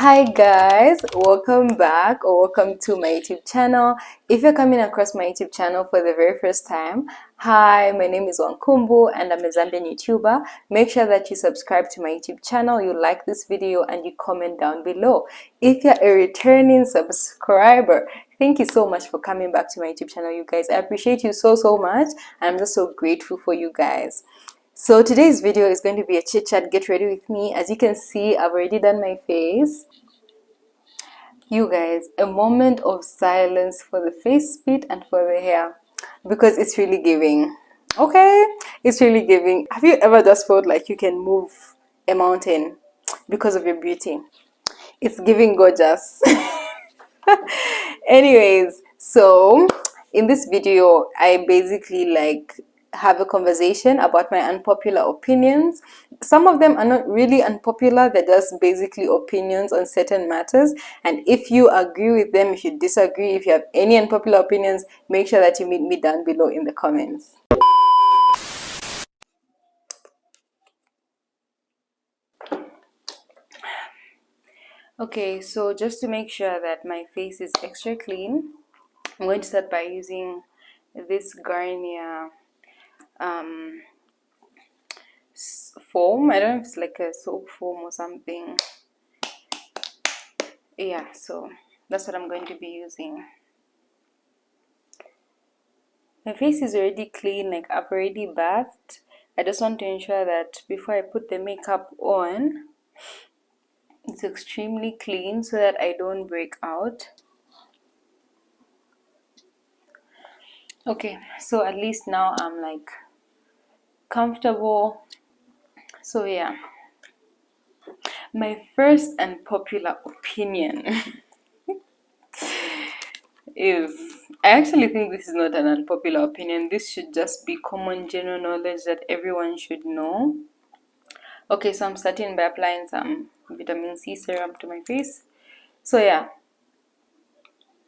Hi guys, welcome back or welcome to my YouTube channel. If you're coming across my YouTube channel for the very first time, hi, my name is Wankumbu and I'm a Zambian YouTuber. Make sure that you subscribe to my YouTube channel, you like this video and you comment down below. If you're a returning subscriber, thank you so much for coming back to my YouTube channel, you guys. I appreciate you so much and I'm just so grateful for you guys. So today's video is going to be a chit chat. Get ready with me. As you can see, I've already done my face. You guys, a moment of silence for the face bit and for the hair, because it's really giving. Okay, it's really giving. Have you ever just felt like you can move a mountain because of your beauty? It's giving gorgeous. Anyways, so in this video I basically have a conversation about my unpopular opinions. Some of them are not really unpopular, they're just basically opinions on certain matters, and if you agree with them, if you disagree, if you have any unpopular opinions, make sure that you meet me down below in the comments. Okay, so just to make sure that my face is extra clean, I'm going to start by using this Garnier foam. I don't know if it's like a soap foam or something. Yeah, so that's what I'm going to be using. My face is already clean, like I've already bathed. I just want to ensure that before I put the makeup on, it's extremely clean so that I don't break out. Okay, so at least now I'm like comfortable. So yeah, my first unpopular opinion is, I actually think this is not an unpopular opinion. This should just be common general knowledge that everyone should know. Okay, so I'm starting by applying some vitamin C serum to my face. So yeah,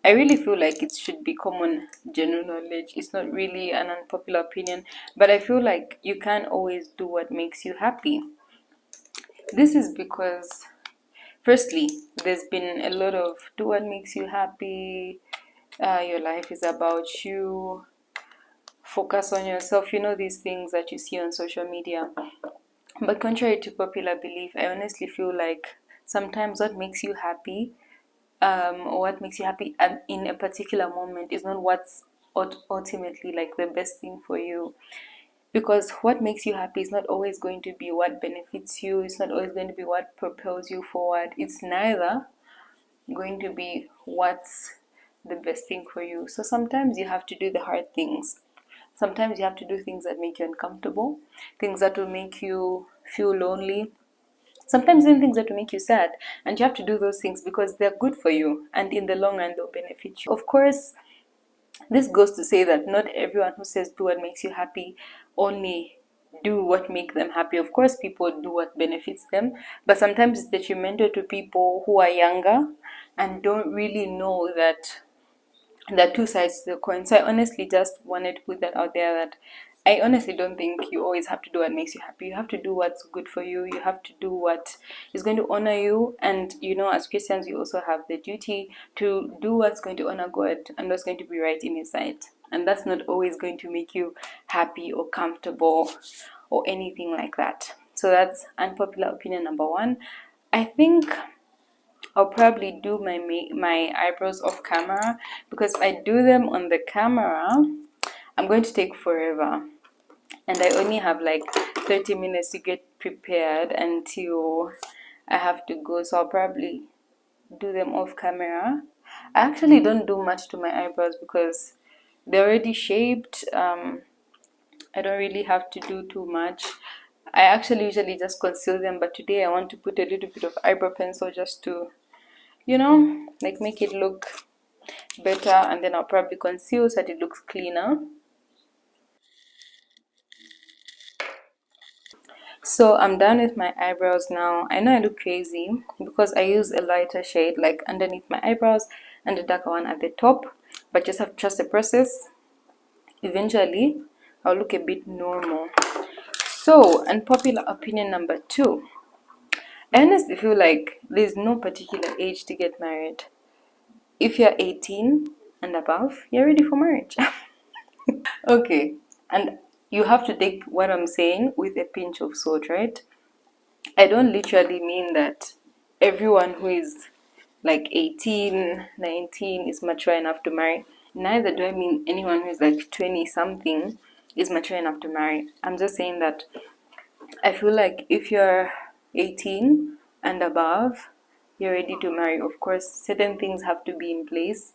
I really feel like it should be common general knowledge. It's not really an unpopular opinion, but I feel like you can't always do what makes you happy. This is because, firstly, there's been a lot of do what makes you happy, your life is about you, focus on yourself, you know, these things that you see on social media. But contrary to popular belief, I honestly feel like sometimes what makes you happy, or what makes you happy in a particular moment, is not what's ultimately like the best thing for you. Because what makes you happy is not always going to be what benefits you, it's not always going to be what propels you forward, it's neither going to be what's the best thing for you. So sometimes you have to do the hard things. Sometimes you have to do things that make you uncomfortable, things that will make you feel lonely, sometimes even things that will make you sad. And you have to do those things because they're good for you and in the long run they'll benefit you. Of course, this goes to say that not everyone who says do what makes you happy only do what makes them happy. Of course, people do what benefits them, but sometimes it's detrimental to people who are younger and don't really know that there are two sides to the coin. So I honestly just wanted to put that out there, that I honestly don't think you always have to do what makes you happy. You have to do what's good for you. You have to do what is going to honor you. And you know, as Christians, you also have the duty to do what's going to honor God and what's going to be right in His sight. And that's not always going to make you happy or comfortable or anything like that. So that's unpopular opinion number one. I think I'll probably do my eyebrows off camera, because if I do them on the camera, I'm going to take forever. And I only have like 30 minutes to get prepared until I have to go. So I'll probably do them off camera. I actually don't do much to my eyebrows because they're already shaped. I don't really have to do too much. I actually usually just conceal them, but today I want to put a little bit of eyebrow pencil just to, you know, like make it look better, and then I'll probably conceal so that it looks cleaner. So I'm done with my eyebrows now. I know I look crazy because I use a lighter shade like underneath my eyebrows and a darker one at the top, but just have to trust the process. Eventually I'll look a bit normal. So unpopular opinion number two, I honestly feel like there's no particular age to get married. If you're 18 and above, you're ready for marriage. Okay, and you have to take what I'm saying with a pinch of salt, right? I don't literally mean that everyone who is like 18, 19 is mature enough to marry. Neither do I mean anyone who is like 20 something is mature enough to marry. I'm just saying that I feel like if you're 18 and above, you're ready to marry. Of course, certain things have to be in place.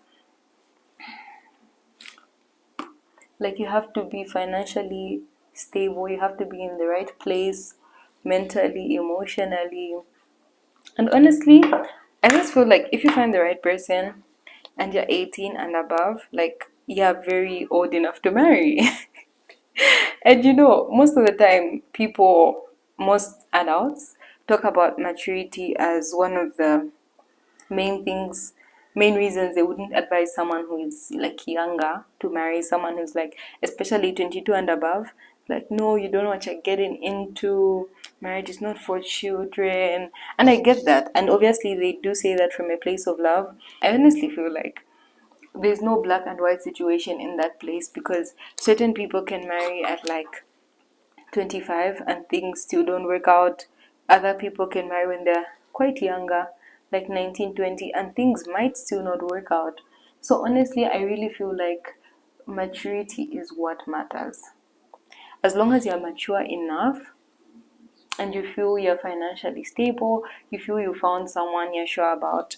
Like you have to be financially stable, you have to be in the right place mentally, emotionally. And honestly, I just feel like if you find the right person and you're 18 and above, like you're very old enough to marry. And most of the time, most adults talk about maturity as one of the main things, main reasons they wouldn't advise someone who is like younger to marry someone who's like, especially 22 and above. Like, no, you don't know what you're getting into. Marriage is not for children. And I get that. And obviously, they do say that from a place of love. I honestly feel like there's no black and white situation in that place, because certain people can marry at like 25 and things still don't work out. Other people can marry when they're quite younger, like 19, 20, and things might still not work out. So honestly, I really feel like maturity is what matters. As long as you're mature enough and you feel you're financially stable, you feel you found someone you're sure about,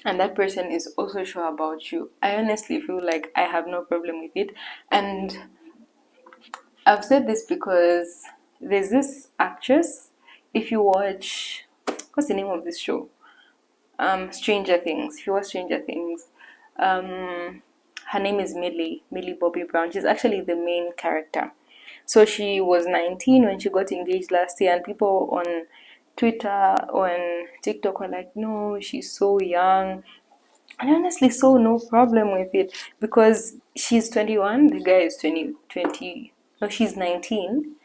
and that person is also sure about you, I honestly feel like I have no problem with it. And I've said this because there's this actress. If you watch, what's the name of this show? Stranger Things. If you watch Stranger Things, um, her name is Millie Bobby Brown. She's actually the main character. So she was 19 when she got engaged last year, and people on Twitter, on TikTok were like, no, she's so young. And honestly, so no problem with it, because she's 21, the guy is 20. No, she's 19,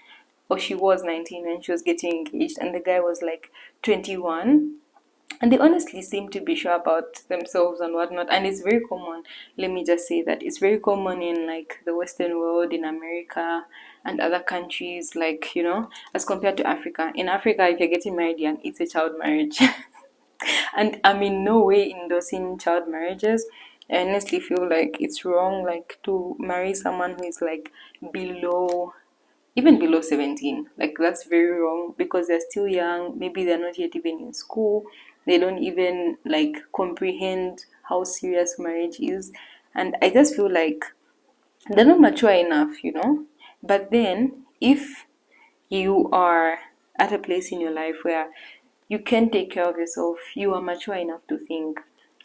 or she was 19 when she was getting engaged, and the guy was like 21. And they honestly seem to be sure about themselves and whatnot. And it's very common, let me just say that it's very common in like the Western world, in America and other countries, like, as compared to Africa. In Africa, if you're getting married young, it's a child marriage. And I'm in no way endorsing child marriages. I honestly feel like it's wrong, like, to marry someone who is like below, even below 17. Like, that's very wrong, because they're still young. Maybe they're not yet even in school. They don't even like comprehend how serious marriage is. And I just feel like they're not mature enough. But then, if you are at a place in your life where you can take care of yourself, you are mature enough to think.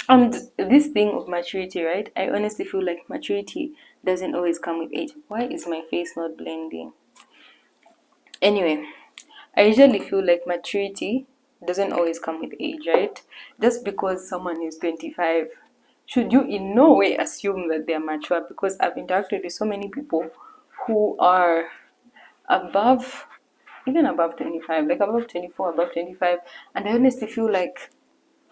And this thing of maturity, right? I honestly feel like maturity doesn't always come with age. Why is my face not blending? Anyway, I usually feel like maturity doesn't always come with age, right? Just because someone is 25, should you in no way assume that they're mature? Because I've interacted with so many people who are above, even above 25, like above 24, above 25, and I honestly feel like,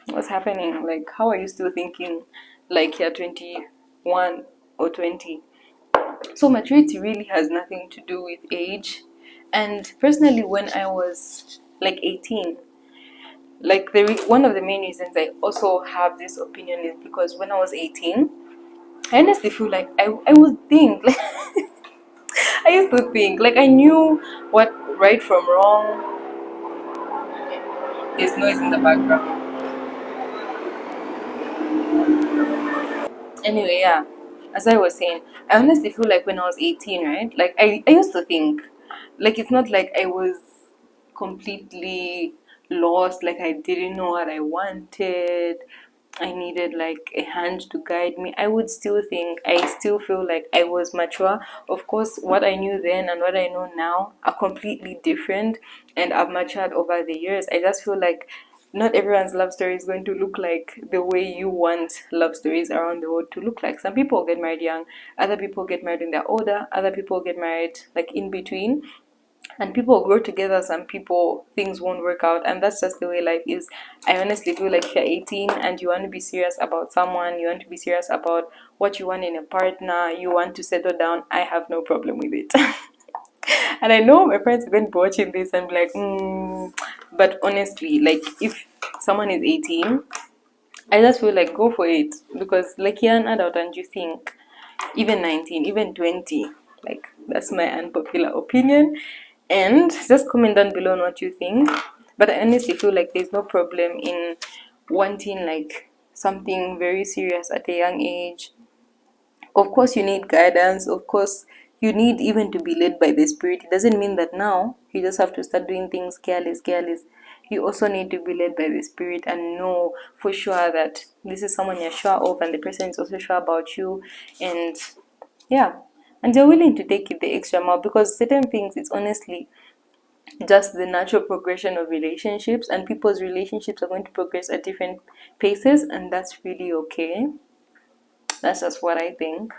what's happening? Like, how are you still thinking like you're 21 or 20? So maturity really has nothing to do with age. And personally, when I was like 18, like one of the main reasons I also have this opinion is because when I was 18, I honestly feel like I would think like, I used to think like I knew what right from wrong. There's noise in the background. Anyway, yeah, as I was saying, I honestly feel like when I was 18, right, like I used to think, like, it's not like I was completely lost, like I didn't know what I wanted, I needed like a hand to guide me. I would still think, I still feel like I was mature. Of course, what I knew then and what I know now are completely different, and I've matured over the years. I just feel like not everyone's love story is going to look like the way you want love stories around the world to look like. Some people get married young, other people get married when they're older, other people get married like in between. and people grow together. Some people, things won't work out, and that's just the way life is. I honestly feel like if you're 18 and you want to be serious about someone, you want to be serious about what you want in a partner, you want to settle down, I have no problem with it. And I know my parents are going to be watching this and be like, but honestly, like, if someone is 18, I just feel like go for it, because like you're an adult and you think, even 19, even 20, like, that's my unpopular opinion. And just comment down below on what you think. But I honestly feel like there's no problem in wanting like something very serious at a young age. Of course, you need guidance. Of course, you need even to be led by the Spirit. It doesn't mean that now you just have to start doing things careless, careless. You also need to be led by the Spirit and know for sure that this is someone you're sure of, and the person is also sure about you. And yeah, and they're willing to take it the extra mile, because certain things, it's honestly just the natural progression of relationships, and people's relationships are going to progress at different paces, and that's really okay. That's just what I think.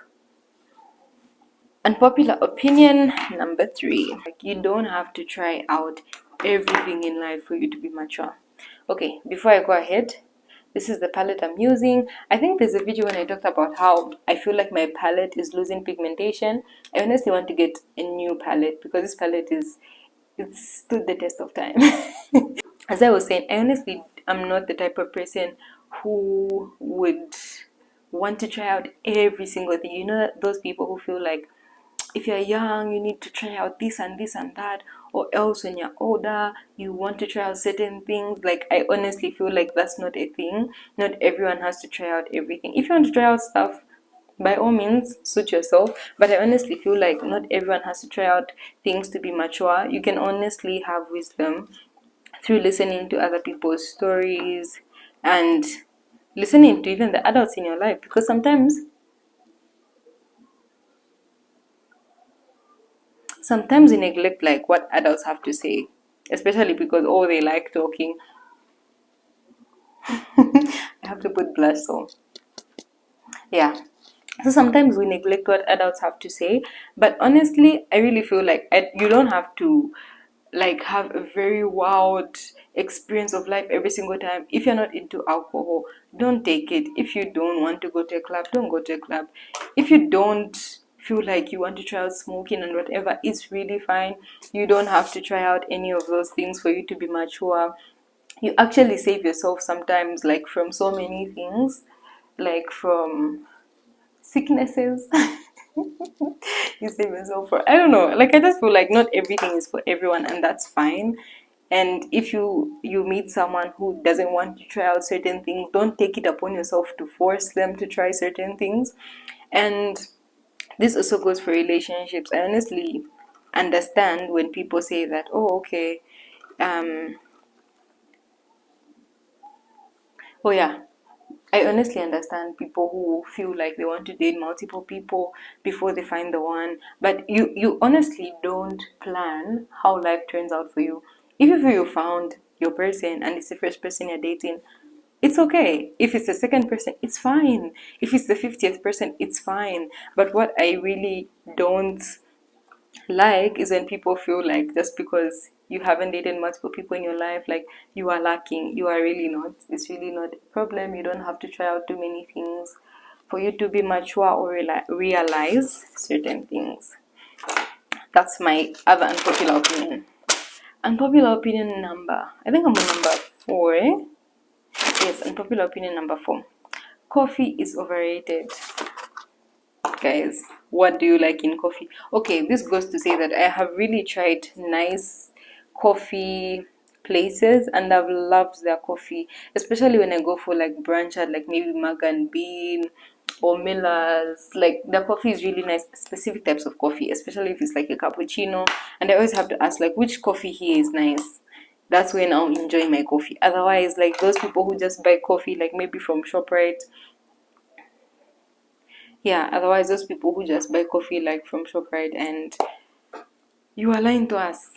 Unpopular opinion number 3. Like, you don't have to try out everything in life for you to be mature. Okay, before I go ahead, this is the palette I'm using. I think there's a video when I talked about how I feel like my palette is losing pigmentation. I honestly want to get a new palette, because this palette it's stood the test of time. As I was saying, I honestly am not the type of person who would want to try out every single thing. You know, those people who feel like if you're young, you need to try out this and this and that, or else when you're older, you want to try out certain things. Like, I honestly feel like that's not a thing. Not everyone has to try out everything. If you want to try out stuff, by all means, suit yourself. But I honestly feel like not everyone has to try out things to be mature. You can honestly have wisdom through listening to other people's stories and listening to even the adults in your life, because sometimes we neglect like what adults have to say, especially because they like talking. I have to put blush, so yeah. So sometimes we neglect what adults have to say, but honestly, I really feel like you don't have to like have a very wild experience of life every single time. If you're not into alcohol, don't take it. If you don't want to go to a club, don't go to a club. If you don't feel like you want to try out smoking and whatever, it's really fine. You don't have to try out any of those things for you to be mature. You actually save yourself sometimes, like, from so many things, like from sicknesses. You save yourself for, I don't know, like, I just feel like not everything is for everyone, and that's fine. And if you meet someone who doesn't want to try out certain things, don't take it upon yourself to force them to try certain things. And this also goes for relationships. I honestly understand when people say that, oh, okay, um oh yeah, I honestly understand people who feel like they want to date multiple people before they find the one, but you honestly don't plan how life turns out for you. If you feel you found your person and it's the first person you're dating, it's okay. If it's the second person, it's fine. If it's the 50th person, it's fine. But what I really don't like is when people feel like just because you haven't dated multiple people in your life, like, you are lacking. You are really not. It's really not a problem. You don't have to try out too many things for you to be mature or realize certain things. That's my other unpopular opinion. Unpopular opinion number, I think I'm on number 4. Yes, unpopular opinion number 4. Coffee is overrated. Guys, what do you like in coffee? Okay, this goes to say that I have really tried nice coffee places, and I've loved their coffee, especially when I go for like brunch at like maybe Mug and Bean or Miller's. Like, their coffee is really nice, specific types of coffee, especially if it's like a cappuccino. And I always have to ask, like, which coffee here is nice. That's when I'll enjoy my coffee. Otherwise, like, those people who just buy coffee like maybe from ShopRite, yeah, otherwise those people who just buy coffee like from ShopRite, and you are lying to us.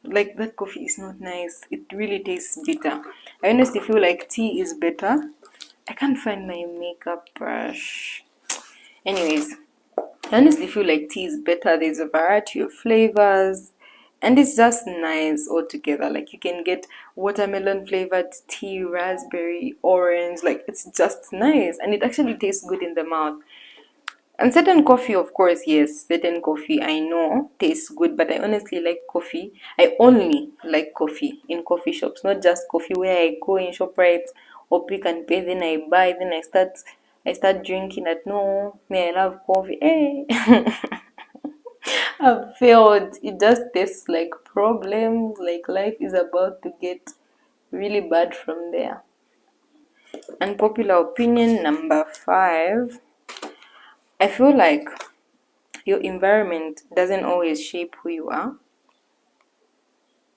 Like, that coffee is not nice. It really tastes bitter. I honestly feel like tea is better. I can't find my makeup brush. Anyways, I honestly feel like tea is better. There's a variety of flavors. and it's just nice altogether. Like you can get watermelon flavored tea, raspberry, orange, like it's just nice and it actually tastes good in the mouth. And certain coffee, of course, yes, certain coffee I know tastes good, but I honestly like coffee. I only like coffee in coffee shops, not just coffee where I go in ShopRite or Pick and Pay, then I buy, then I start drinking that. No, me, I love coffee. Hey. I've failed. It just tastes like problems, like life is about to get really bad from there. Unpopular opinion number 5. I feel like your environment doesn't always shape who you are.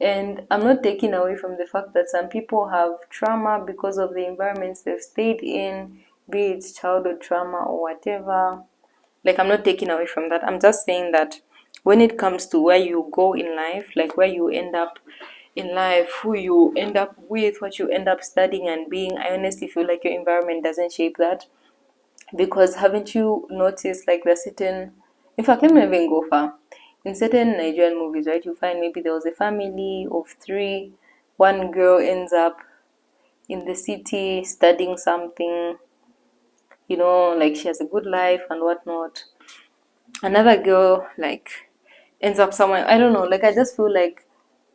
And I'm not taking away from the fact that some people have trauma because of the environments they've stayed in, be it childhood trauma or whatever. Like, I'm not taking away from that. I'm just saying that when it comes to where you go in life, like where you end up in life, who you end up with, what you end up studying and being, I honestly feel like your environment doesn't shape that. Because haven't you noticed, like, the certain, in fact, let me not even go far. In certain Nigerian movies, right, you find maybe there was a family of 3. One girl ends up in the city studying something, like she has a good life and whatnot. Another girl, like, ends up somewhere, I don't know, like, I just feel like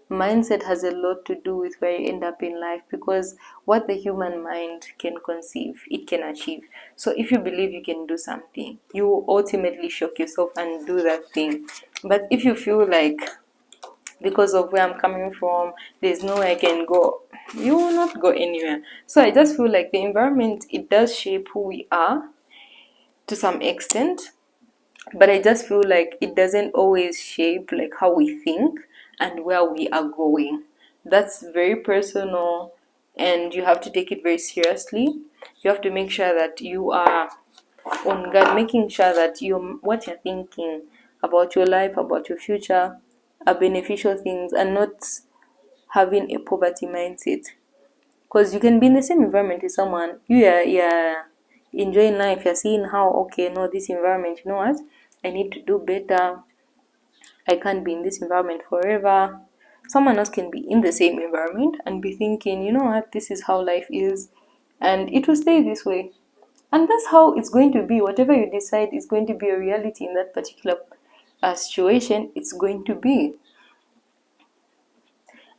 mindset has a lot to do with where you end up in life, because what the human mind can conceive, it can achieve. So if you believe you can do something, you will ultimately shock yourself and do that thing. But if you feel like, because of where I'm coming from, there's nowhere I can go, you will not go anywhere. So I just feel like the environment, it does shape who we are to some extent, but I just feel like it doesn't always shape like how we think and where we are going. That's very personal, and you have to take it very seriously. You have to make sure that you are on guard, making sure that what you're thinking about your life, about your future, are beneficial things and not having a poverty mindset. Because you can be in the same environment with someone, you're enjoying life, you're seeing how, okay, no, this environment, you know what, I need to do better, I can't be in this environment forever. Someone else can be in the same environment and be thinking, you know what, this is how life is, and it will stay this way. And that's how it's going to be. Whatever you decide is going to be a reality in that particular situation, it's going to be.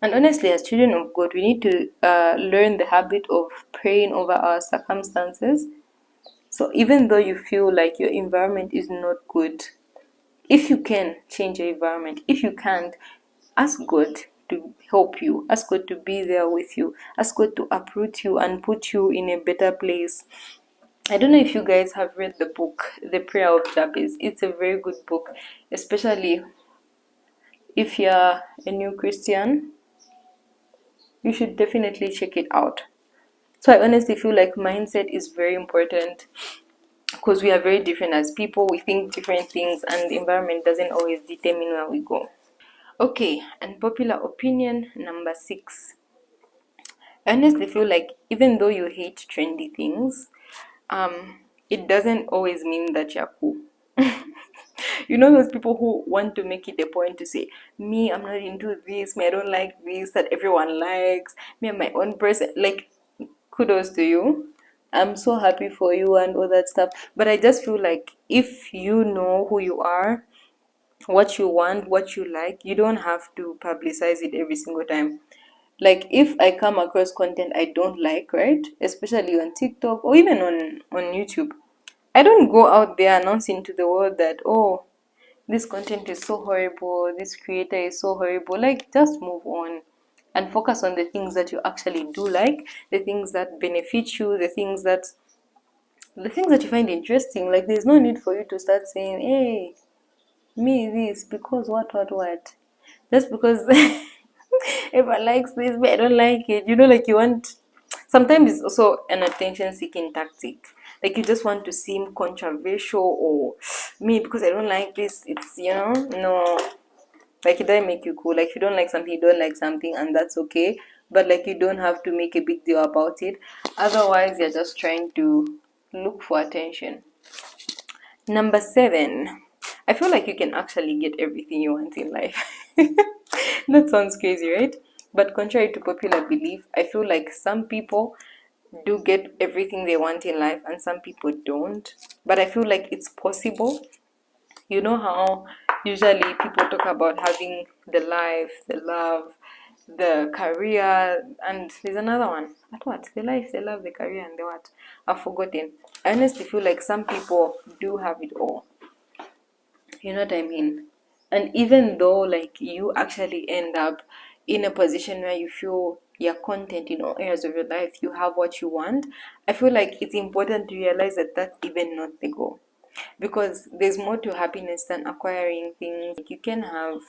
And honestly, as children of God, we need to learn the habit of praying over our circumstances. So even though you feel like your environment is not good, if you can change your environment, if you can't, ask God to help you, ask God to be there with you, ask God to uproot you and put you in a better place. I don't know if you guys have read the book, The Prayer of Jabez. It's a very good book, especially if you're a new Christian. You should definitely check it out. So I honestly feel like mindset is very important, because we are very different as people. We think different things, and the environment doesn't always determine where we go. Okay, unpopular opinion number 6. I honestly feel like even though you hate trendy things, it doesn't always mean that you're cool. You know those people who want to make it a point to say, me, I'm not into this, me, I don't like this that everyone likes, me, I'm my own person. Like, kudos to you. I'm so happy for you and all that stuff. But I just feel like if you know who you are, what you want, what you like, you don't have to publicize it every single time. Like, if I come across content I don't like, right, especially on TikTok or even on YouTube, I don't go out there announcing to the world that, oh, this content is so horrible, this creator is so horrible. Like, just move on and focus on the things that you actually do like, the things that benefit you, the things that you find interesting. Like, there's no need for you to start saying, hey, me this, because what, just because everyone likes this, but I don't like it. Like, you want, sometimes it's also an attention seeking tactic. Like, you just want to seem controversial, or me, because I don't like this, it's, no, like, it doesn't make you cool. Like, if you don't like something, you don't like something, and that's okay. But like, you don't have to make a big deal about it. Otherwise, you're just trying to look for attention. Number 7. I feel like you can actually get everything you want in life. That sounds crazy, right? But contrary to popular belief, I feel like some people do get everything they want in life and some people don't. But I feel like it's possible. You know how usually people talk about having the life, the love, the career, and there's another one. What? The life, the love, the career, and the what? I've forgotten. I honestly feel like some people do have it all. You know what I mean? And even though like you actually end up in a position where you feel you're content in all areas of your life, you have what you want, I feel like it's important to realize that that's even not the goal. Because there's more to happiness than acquiring things. You can have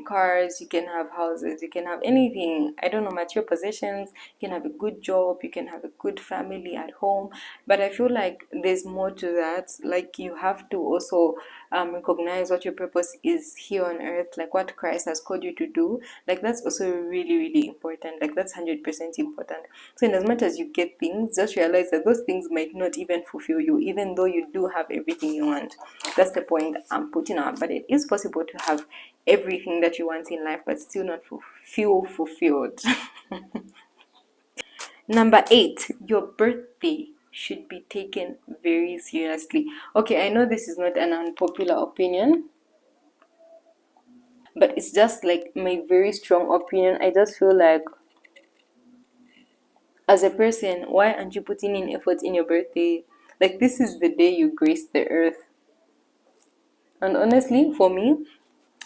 cars, you can have houses, you can have anything, I don't know, material possessions, you can have a good job, you can have a good family at home. But I feel like there's more to that. Like you have to also recognize what your purpose is here on earth, like what Christ has called you to do. Like that's also really really important. Like that's 100% important. So in as much as you get things, just realize that those things might not even fulfill you, even though you do have everything you want. That's the point I'm putting out. But it is possible to have everything that you want in life but still not feel fulfilled. Number 8, your birthday should be taken very seriously. Okay, I know this is not an unpopular opinion, but it's just like my very strong opinion. I just feel like as a person, why aren't you putting in effort in your birthday? Like this is the day you grace the earth. And honestly, for me,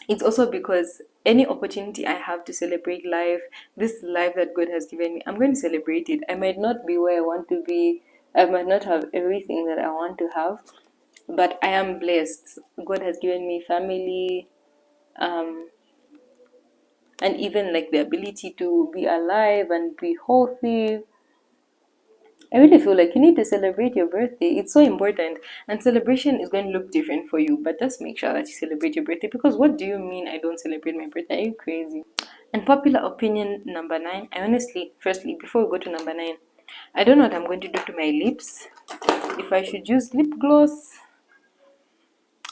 it's also because any opportunity I have to celebrate life, this life that God has given me, I'm going to celebrate it. I might not be where I want to be, I might not have everything that I want to have, but I am blessed. God has given me family, um, and even like the ability to be alive and be healthy. I really feel like you need to celebrate your birthday. It's so important. And celebration is going to look different for you, but just make sure that you celebrate your birthday. Because what do you mean I don't celebrate my birthday? Are you crazy? And popular opinion number 9. I honestly, firstly, before we go to number 9, I don't know what I'm going to do to my lips. If I should use lip gloss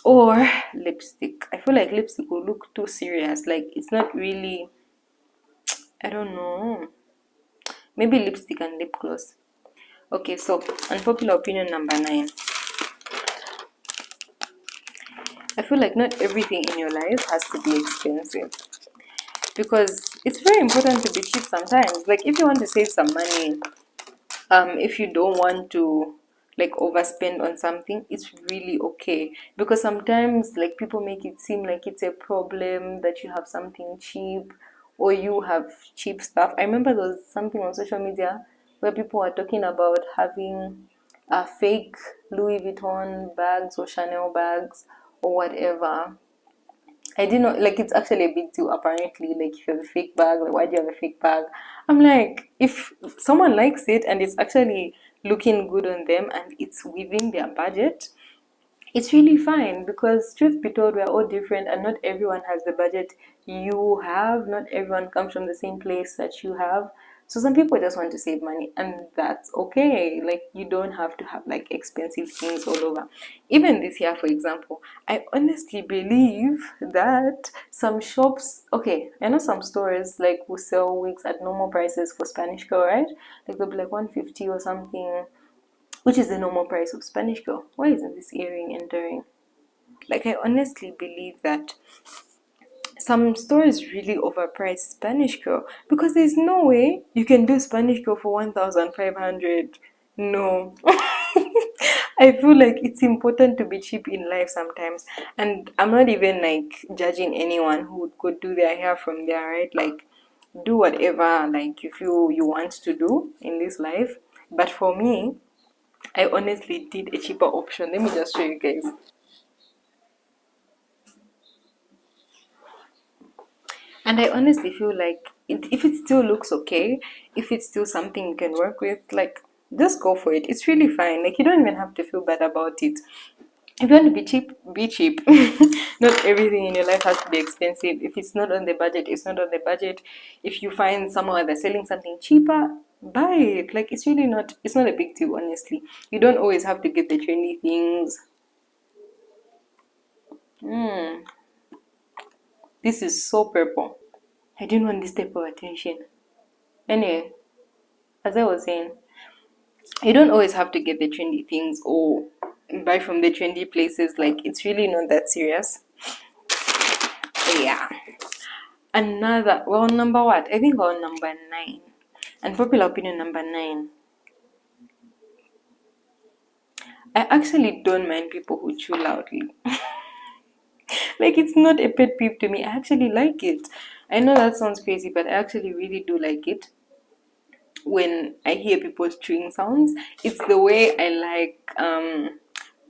or lipstick. I feel like lipstick will look too serious. Like it's not really, I don't know. Maybe lipstick and lip gloss. Okay, so unpopular opinion number 9. I feel like not everything in your life has to be expensive because it's very important to be cheap sometimes. Like if you want to save some money, if you don't want to like overspend on something, it's really okay. Because sometimes like people make it seem like it's a problem that you have something cheap or you have cheap stuff. I remember there was something on social media where people were talking about having fake Louis Vuitton bags or Chanel bags or whatever. I didn't know, like, it's actually a big deal apparently. Like, if you have a fake bag, like, why do you have a fake bag? I'm like, if someone likes it and it's actually looking good on them and it's within their budget, it's really fine. Because truth be told, we're all different and not everyone has the budget you have. Not everyone comes from the same place that you have. So some people just want to save money and that's okay. Like you don't have to have like expensive things all over. Even this year, for example, I honestly believe that some shops, okay, I know some stores like will sell wigs at normal prices for Spanish girl, right? Like they'll be like 150 or something, which is the normal price of Spanish girl. Why isn't this earring entering? Like I honestly believe that some stores really overprice Spanish girl because there's no way you can do Spanish girl for 1,500. No. I feel like it's important to be cheap in life sometimes. And I'm not even like judging anyone who would go do their hair from there, right? Like do whatever like you feel you want to do in this life. But for me, I honestly did a cheaper option. Let me just show you guys. And I honestly feel like if it still looks okay, if it's still something you can work with, like just go for it. It's really fine. Like you don't even have to feel bad about it. If you want to be cheap, be cheap. Not everything in your life has to be expensive. If it's not on the budget, it's not on the budget. If you find somewhere that's selling something cheaper, buy it. Like it's not a big deal, honestly. You don't always have to get the trendy things. This is so purple. I didn't want this type of attention. Anyway, as I was saying, you don't always have to get the trendy things or buy from the trendy places. Like, it's really not that serious. Yeah. Another, well, number what? I think we're on number 9. Unpopular opinion number 9. I actually don't mind people who chew loudly. Like, it's not a pet peeve to me. I actually like it. I know that sounds crazy, but I actually really do like it when I hear people's chewing sounds. It's the way I like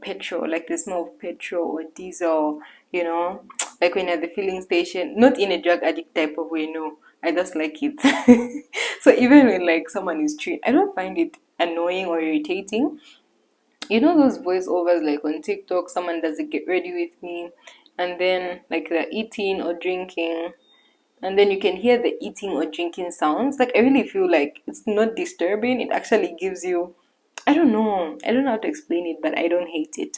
petrol, like the smell of petrol or diesel, you know, like when you're at the filling station, not in a drug addict type of way, no. I just like it. So even when like someone is chewing, I don't find it annoying or irritating. You know those voiceovers like on TikTok, someone does a get ready with me, and then like they're eating or drinking, and then you can hear the eating or drinking sounds. Like, I really feel like it's not disturbing. It actually gives you, I don't know. I don't know how to explain it, but I don't hate it.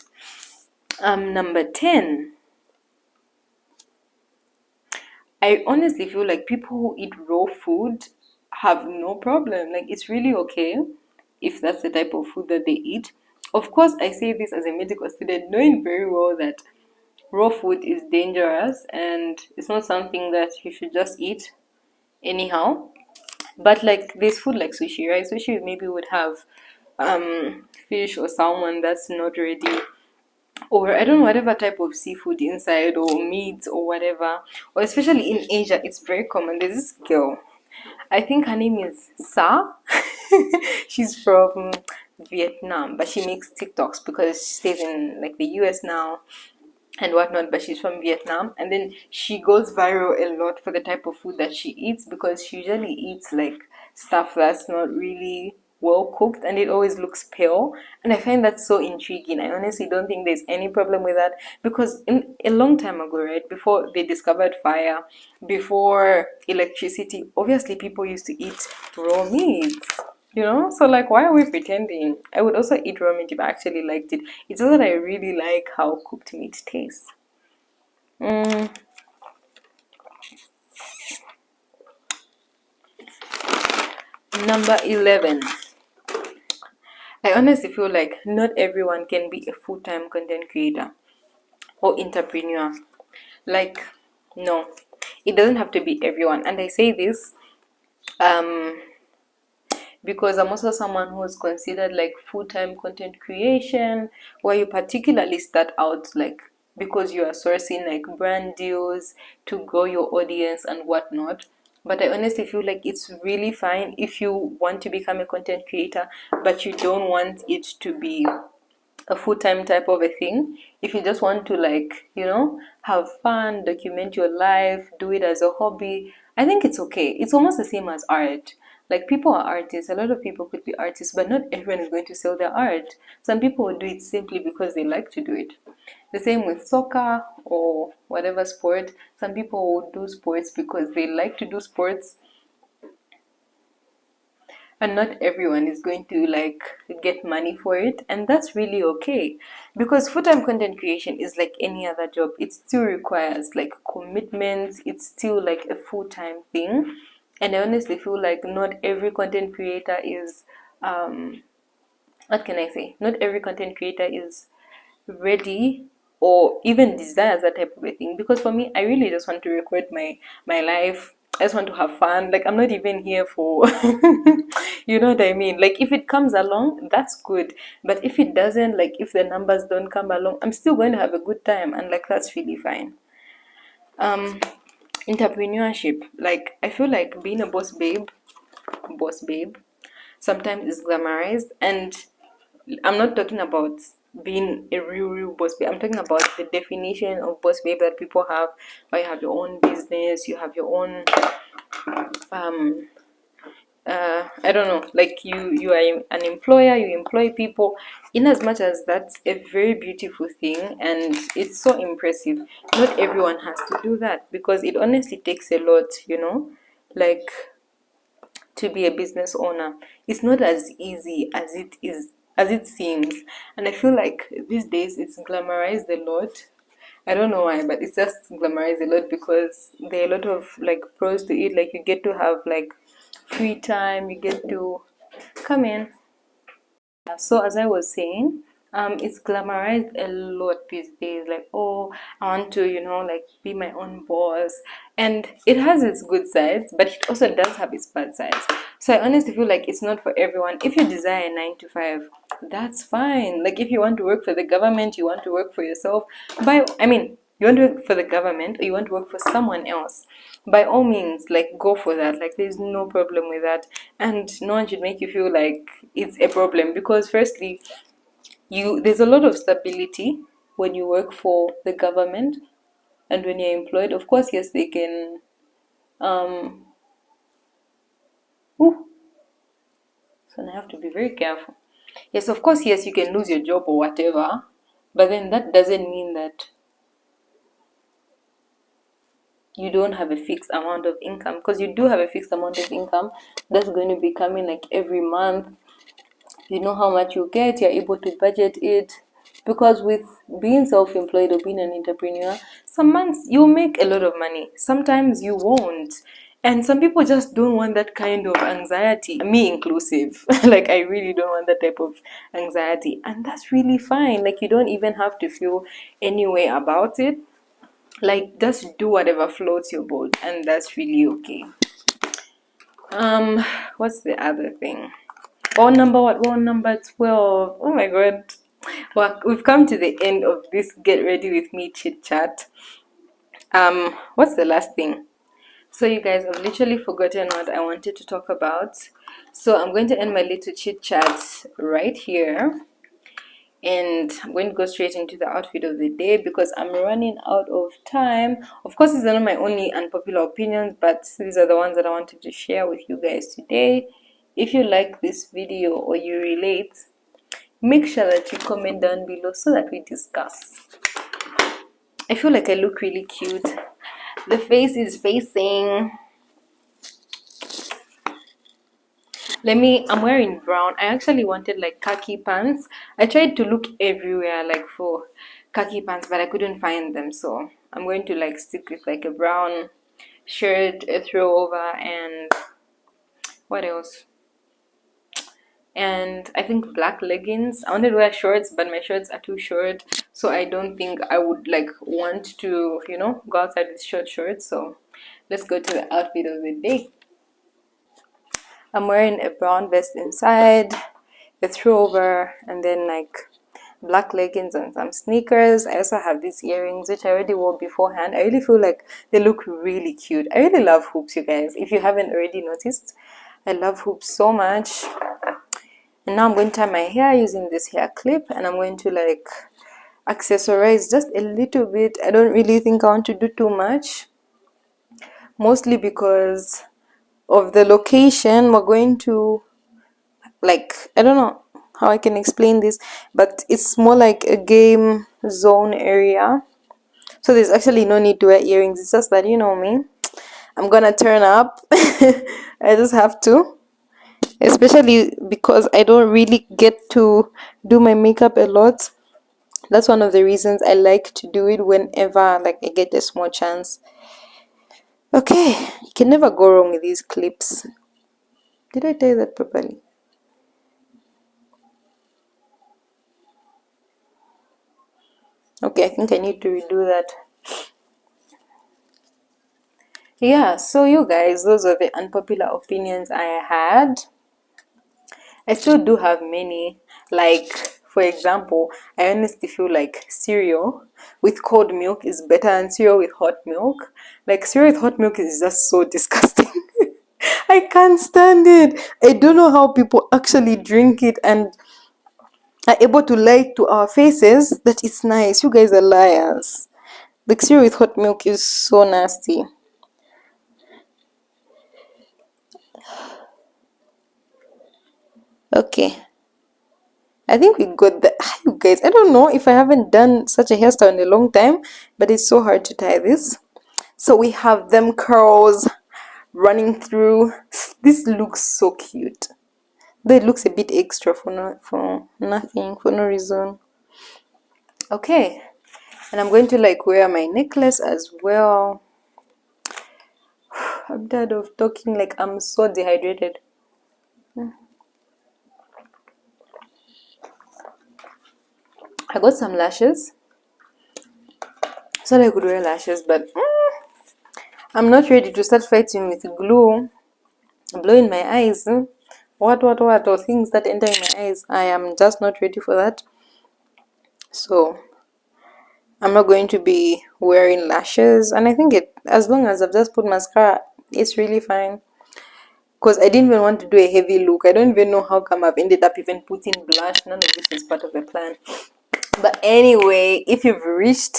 Number 10. I honestly feel like people who eat raw food have no problem. Like, it's really okay if that's the type of food that they eat. Of course, I say this as a medical student, knowing very well that raw food is dangerous and it's not something that you should just eat anyhow. But like, there's food like sushi, right? Sushi maybe would have fish or salmon that's not ready, or I don't know, whatever type of seafood inside, or meat or whatever. Or especially in Asia, it's very common. There's this girl, I think her name is Sa. She's from Vietnam, but she makes TikToks because she stays in like the US now and whatnot, but she's from Vietnam. And then she goes viral a lot for the type of food that she eats, because she usually eats like stuff that's not really well cooked and it always looks pale. And I find that so intriguing. I honestly don't think there's any problem with that, because in a long time ago, right, before they discovered fire, before electricity, obviously people used to eat raw meat. You know, so like, why are we pretending? I would also eat raw meat if I actually liked it. It's just that I really like how cooked meat tastes. Mm, Number 11. I honestly feel like not everyone can be a full-time content creator or entrepreneur. Like, no, it doesn't have to be everyone. And I say this um because I'm also someone who's considered like full-time content creation, where you particularly start out like because you are sourcing like brand deals to grow your audience and whatnot. But I honestly feel like it's really fine if you want to become a content creator, but you don't want it to be a full-time type of a thing. If you just want to, like, you know, have fun, document your life, do it as a hobby, I think it's okay. It's almost the same as art. Like, people are artists. A lot of people could be artists, but not everyone is going to sell their art. Some people will do it simply because they like to do it. The same with soccer or whatever sport. Some people will do sports because they like to do sports, and not everyone is going to like get money for it, and that's really okay, because full-time content creation is like any other job. It still requires like commitment. It's still like a full-time thing, and I honestly feel like not every content creator is what can I say, not every content creator is ready or even desires that type of a thing. Because for me, I really just want to record my life. I just want to have fun. Like, I'm not even here for you know what I mean? Like, if it comes along, that's good. But if it doesn't, like if the numbers don't come along, I'm still going to have a good time, and like, that's really fine. um Entrepreneurship, like, I feel like being a boss babe sometimes is glamorized. And I'm not talking about being a real boss babe. I'm talking about the definition of boss babe that people have, where you have your own business, you have your own um I don't know, like you are an employer, you employ people. In as much as that's a very beautiful thing and it's so impressive, not everyone has to do that, because it honestly takes a lot, you know, like, to be a business owner. It's not as easy as it seems. And I feel like these days it's glamorized a lot. I don't know why, but it's just glamorized a lot because there are a lot of like pros to it. Like you get to have like free time, you get to come in. So as I was saying, it's glamorized a lot these days. Like, oh, I want to, like be my own boss, and it has its good sides, but it also does have its bad sides. So I honestly feel like it's not for everyone. If you desire a 9 to 5, that's fine. Like if you want to work for the government, you want to work for yourself. You want to work for the government or you want to work for someone else, by all means, like go for that. Like there's no problem with that, and no one should make you feel like it's a problem, because firstly, there's a lot of stability when you work for the government. And when you're employed, of course, yes, they can ooh, so I have to be very careful. Yes, of course, yes, you can lose your job or whatever, but then that doesn't mean that you don't have a fixed amount of income, because you do have a fixed amount of income that's going to be coming like every month. You know how much you get, you're able to budget it, because with being self-employed or being an entrepreneur, some months you'll make a lot of money, sometimes you won't. And some people just don't want that kind of anxiety, me inclusive. Like I really don't want that type of anxiety, and that's really fine. Like you don't even have to feel any way about it. Like just do whatever floats your boat, and that's really okay. What's the other thing? Oh, number what? Oh, number 12. Oh my god. Well, we've come to the end of this get ready with me chit chat. What's the last thing? So you guys, I've literally forgotten what I wanted to talk about. So I'm going to end my little chit chat right here. And I'm going to go straight into the outfit of the day because I'm running out of time. Of course, these are not my only unpopular opinions, but these are the ones that I wanted to share with you guys today. If you like this video or you relate, make sure that you comment down below so that we discuss. I feel like I look really cute. The face is facing. I'm wearing brown. I actually wanted like khaki pants. I tried to look everywhere like for khaki pants, but I couldn't find them. So I'm going to like stick with like a brown shirt, a throw over, and what else? And I think black leggings. I wanted to wear shorts, but my shorts are too short, so I don't think I would like want to, go outside with short shorts. So let's go to the outfit of the day. I'm wearing a brown vest inside, a throwover, and then like black leggings and some sneakers. I also have these earrings which I already wore beforehand. I really feel like they look really cute. I really love hoops, you guys. If you haven't already noticed, I love hoops so much. And now I'm going to tie my hair using this hair clip, and I'm going to like accessorize just a little bit. I don't really think I want to do too much, mostly because of the location. We're going to, like, I don't know how I can explain this, but it's more like a game zone area, so there's actually no need to wear earrings. It's just that, you know me, I'm gonna turn up. I just have to, especially because I don't really get to do my makeup a lot. That's one of the reasons I like to do it whenever like I get a small chance. Okay, you can never go wrong with these clips. Did I tie that properly? Okay, I think I need to redo that. Yeah, so you guys, those are the unpopular opinions I had. I still do have many. Like, for example, I honestly feel like cereal with cold milk is better than cereal with hot milk. Like, cereal with hot milk is just so disgusting. I can't stand it. I don't know how people actually drink it and are able to lie to our faces that it's nice. You guys are liars. Like, cereal with hot milk is so nasty. Okay, I think we got the you guys. I don't know if I haven't done such a hairstyle in a long time, but it's so hard to tie this. So we have them curls running through. This looks so cute. Though it looks a bit extra for nothing, for no reason. Okay, And I'm going to like wear my necklace as well. I'm tired of talking, like I'm so dehydrated. I got some lashes so that I could wear lashes, but I'm not ready to start fighting with glue, blue in my eyes. What, or things that enter in my eyes. I am just not ready for that. So I'm not going to be wearing lashes, and I think as long as I've just put mascara, it's really fine. Because I didn't even want to do a heavy look. I don't even know how come I've ended up even putting blush. None of this is part of the plan. But anyway, if you've reached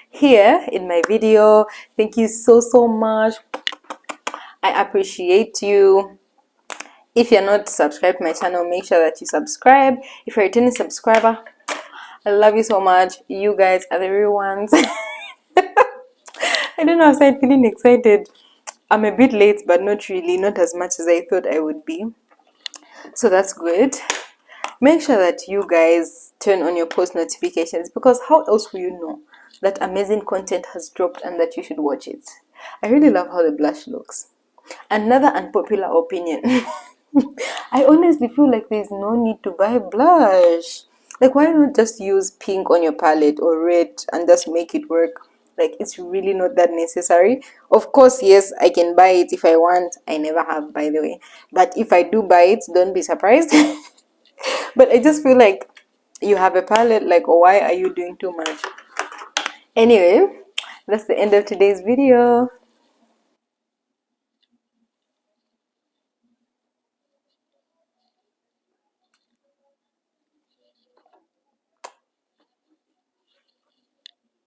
here in my video, thank you so much. I appreciate you. If you're not subscribed to my channel, make sure that you subscribe. If you're a returning subscriber, I love you so much. You guys are the real ones. I don't know, I started feeling excited. I'm a bit late, but not really, not as much as I thought I would be. So that's good. Make sure that you guys turn on your post notifications, because how else will you know that amazing content has dropped and that you should watch it? I really love how the blush looks. Another unpopular opinion. I honestly feel like there's no need to buy blush. Like, why not just use pink on your palette or red and just make it work? Like, it's really not that necessary. Of course, yes, I can buy it if I want. I never have, by the way. But if I do buy it, don't be surprised. But I just feel like you have a palette, like, why are you doing too much? Anyway, that's the end of today's video.